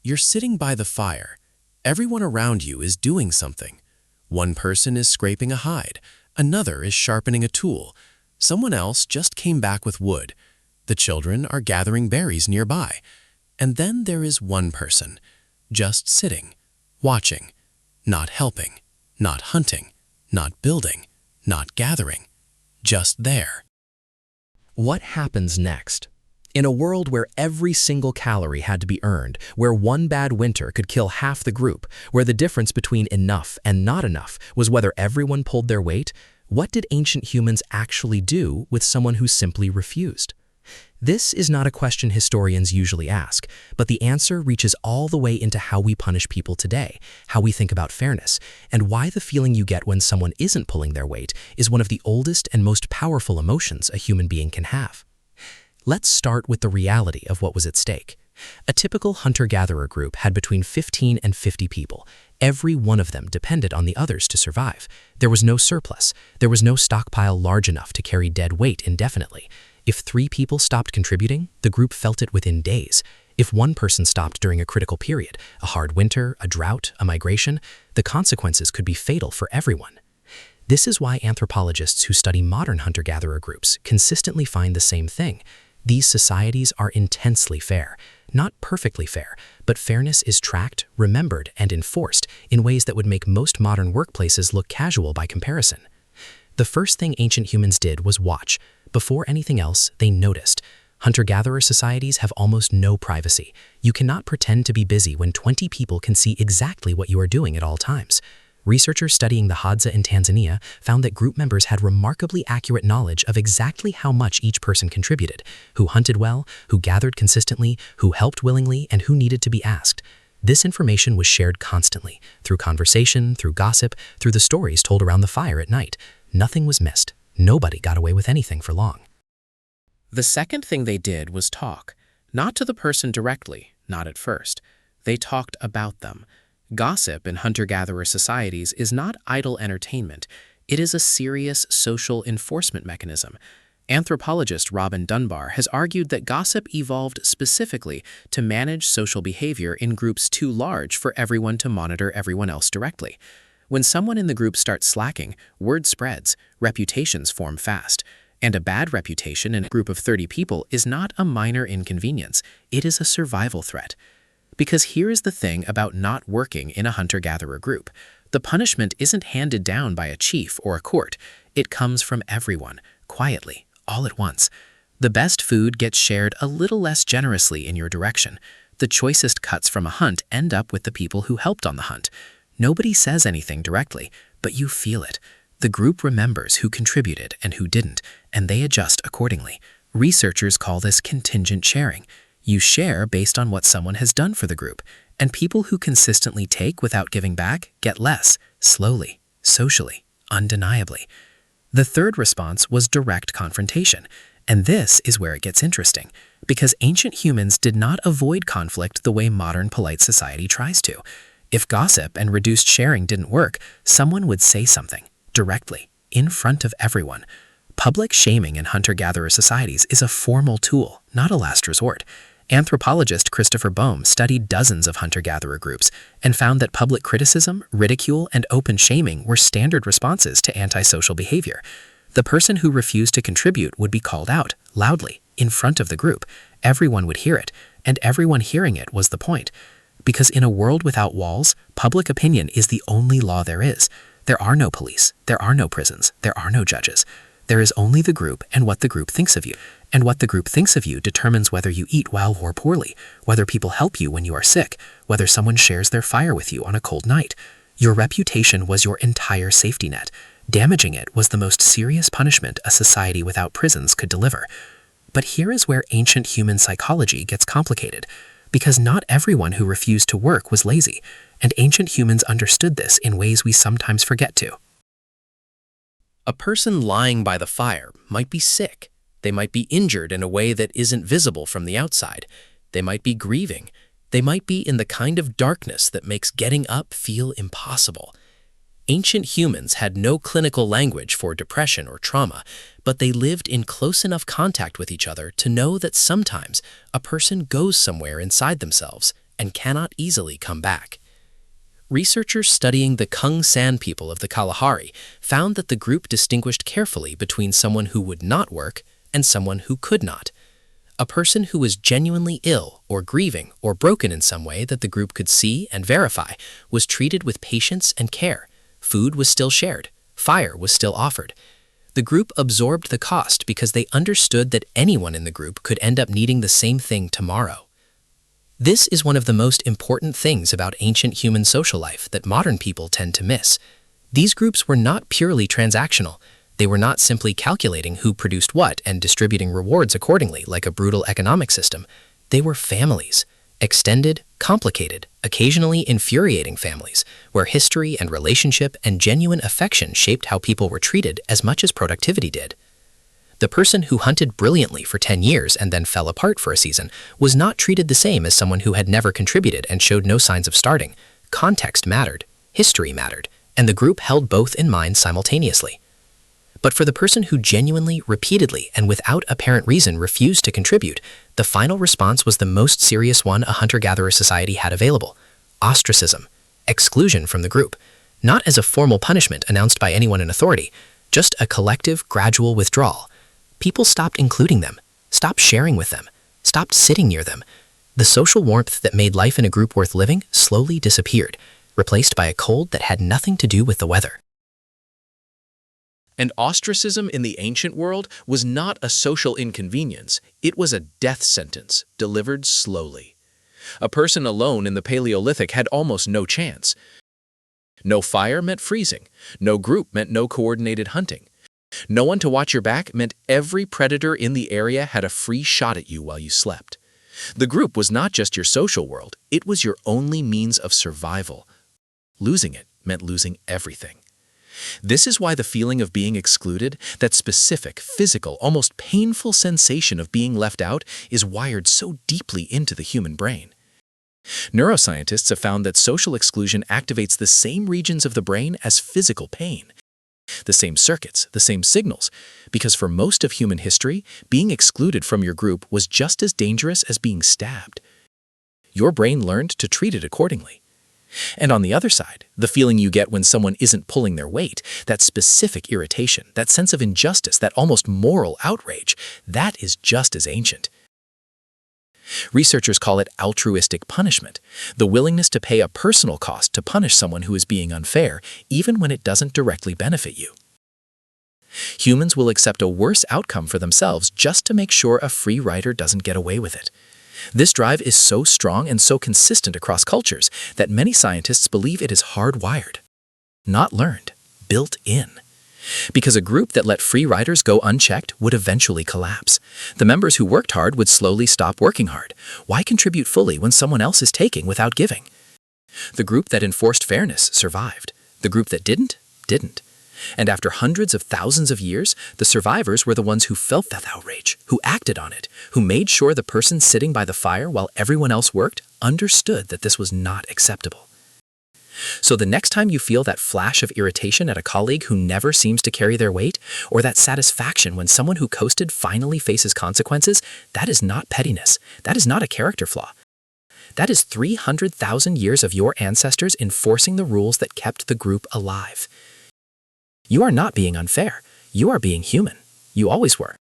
You're sitting by the fire. Everyone around you is doing something. One person is scraping a hide. Another is sharpening a tool. Someone else just came back with wood. The children are gathering berries nearby. And then there is one person, just sitting, watching, not helping, not hunting, not building, not gathering, just there. What happens next? In a world where every single calorie had to be earned, where one bad winter could kill half the group, where the difference between enough and not enough was whether everyone pulled their weight, what did ancient humans actually do with someone who simply refused? This is not a question historians usually ask, but the answer reaches all the way into how we punish people today, how we think about fairness, and why the feeling you get when someone isn't pulling their weight is one of the oldest and most powerful emotions a human being can have. Let's start with the reality of what was at stake. A typical hunter-gatherer group had between 15 and 50 people. Every one of them depended on the others to survive. There was no surplus. There was no stockpile large enough to carry dead weight indefinitely. If 3 people stopped contributing, the group felt it within days. If one person stopped during a critical period, a hard winter, a drought, a migration, the consequences could be fatal for everyone. This is why anthropologists who study modern hunter-gatherer groups consistently find the same thing. These societies are intensely fair. Not perfectly fair, but fairness is tracked, remembered, and enforced in ways that would make most modern workplaces look casual by comparison. The first thing ancient humans did was watch. Before anything else, they noticed. Hunter-gatherer societies have almost no privacy. You cannot pretend to be busy when 20 people can see exactly what you are doing at all times. Researchers studying the Hadza in Tanzania found that group members had remarkably accurate knowledge of exactly how much each person contributed, who hunted well, who gathered consistently, who helped willingly, and who needed to be asked. This information was shared constantly, through conversation, through gossip, through the stories told around the fire at night. Nothing was missed. Nobody got away with anything for long. The second thing they did was talk. Not to the person directly, not at first. They talked about them. Gossip in hunter-gatherer societies is not idle entertainment. It is a serious social enforcement mechanism. Anthropologist Robin Dunbar has argued that gossip evolved specifically to manage social behavior in groups too large for everyone to monitor everyone else directly. When someone in the group starts slacking, word spreads, reputations form fast. And a bad reputation in a group of 30 people is not a minor inconvenience. It is a survival threat. Because here is the thing about not working in a hunter-gatherer group. The punishment isn't handed down by a chief or a court. It comes from everyone, quietly, all at once. The best food gets shared a little less generously in your direction. The choicest cuts from a hunt end up with the people who helped on the hunt. Nobody says anything directly, but you feel it. The group remembers who contributed and who didn't, and they adjust accordingly. Researchers call this contingent sharing. You share based on what someone has done for the group, and people who consistently take without giving back get less, slowly, socially, undeniably. The third response was direct confrontation, and this is where it gets interesting, because ancient humans did not avoid conflict the way modern polite society tries to. If gossip and reduced sharing didn't work, someone would say something, directly, in front of everyone. Public shaming in hunter-gatherer societies is a formal tool, not a last resort. Anthropologist Christopher Boehm studied dozens of hunter-gatherer groups and found that public criticism, ridicule, and open shaming were standard responses to antisocial behavior. The person who refused to contribute would be called out, loudly, in front of the group. Everyone would hear it, and everyone hearing it was the point. Because in a world without walls, public opinion is the only law there is. There are no police, there are no prisons, there are no judges. There is only the group and what the group thinks of you. And what the group thinks of you determines whether you eat well or poorly, whether people help you when you are sick, whether someone shares their fire with you on a cold night. Your reputation was your entire safety net. Damaging it was the most serious punishment a society without prisons could deliver. But here is where ancient human psychology gets complicated, because not everyone who refused to work was lazy, and ancient humans understood this in ways we sometimes forget to. A person lying by the fire might be sick. They might be injured in a way that isn't visible from the outside. They might be grieving. They might be in the kind of darkness that makes getting up feel impossible. Ancient humans had no clinical language for depression or trauma, but they lived in close enough contact with each other to know that sometimes a person goes somewhere inside themselves and cannot easily come back. Researchers studying the Kung San people of the Kalahari found that the group distinguished carefully between someone who would not work and someone who could not. A person who was genuinely ill or grieving or broken in some way that the group could see and verify was treated with patience and care. Food was still shared. Fire was still offered. The group absorbed the cost because they understood that anyone in the group could end up needing the same thing tomorrow. This is one of the most important things about ancient human social life that modern people tend to miss. These groups were not purely transactional. They were not simply calculating who produced what and distributing rewards accordingly like a brutal economic system. They were families. Extended, complicated, occasionally infuriating families, where history and relationship and genuine affection shaped how people were treated as much as productivity did. The person who hunted brilliantly for 10 years and then fell apart for a season was not treated the same as someone who had never contributed and showed no signs of starting. Context mattered, history mattered, and the group held both in mind simultaneously. But for the person who genuinely, repeatedly, and without apparent reason refused to contribute, the final response was the most serious one a hunter-gatherer society had available: ostracism, exclusion from the group, not as a formal punishment announced by anyone in authority, just a collective, gradual withdrawal. People stopped including them, stopped sharing with them, stopped sitting near them. The social warmth that made life in a group worth living slowly disappeared, replaced by a cold that had nothing to do with the weather. And ostracism in the ancient world was not a social inconvenience, it was a death sentence, delivered slowly. A person alone in the Paleolithic had almost no chance. No fire meant freezing. No group meant no coordinated hunting. No one to watch your back meant every predator in the area had a free shot at you while you slept. The group was not just your social world, it was your only means of survival. Losing it meant losing everything. This is why the feeling of being excluded, that specific, physical, almost painful sensation of being left out, is wired so deeply into the human brain. Neuroscientists have found that social exclusion activates the same regions of the brain as physical pain. The same circuits, the same signals, because for most of human history, being excluded from your group was just as dangerous as being stabbed. Your brain learned to treat it accordingly. And on the other side, the feeling you get when someone isn't pulling their weight, that specific irritation, that sense of injustice, that almost moral outrage, that is just as ancient. Researchers call it altruistic punishment, the willingness to pay a personal cost to punish someone who is being unfair, even when it doesn't directly benefit you. Humans will accept a worse outcome for themselves just to make sure a free rider doesn't get away with it. This drive is so strong and so consistent across cultures that many scientists believe it is hardwired, not learned, built in. Because a group that let free riders go unchecked would eventually collapse. The members who worked hard would slowly stop working hard. Why contribute fully when someone else is taking without giving? The group that enforced fairness survived. The group that didn't. And after hundreds of thousands of years, the survivors were the ones who felt that outrage, who acted on it, who made sure the person sitting by the fire while everyone else worked understood that this was not acceptable. So the next time you feel that flash of irritation at a colleague who never seems to carry their weight, or that satisfaction when someone who coasted finally faces consequences, that is not pettiness. That is not a character flaw. That is 300,000 years of your ancestors enforcing the rules that kept the group alive. You are not being unfair. You are being human. You always were.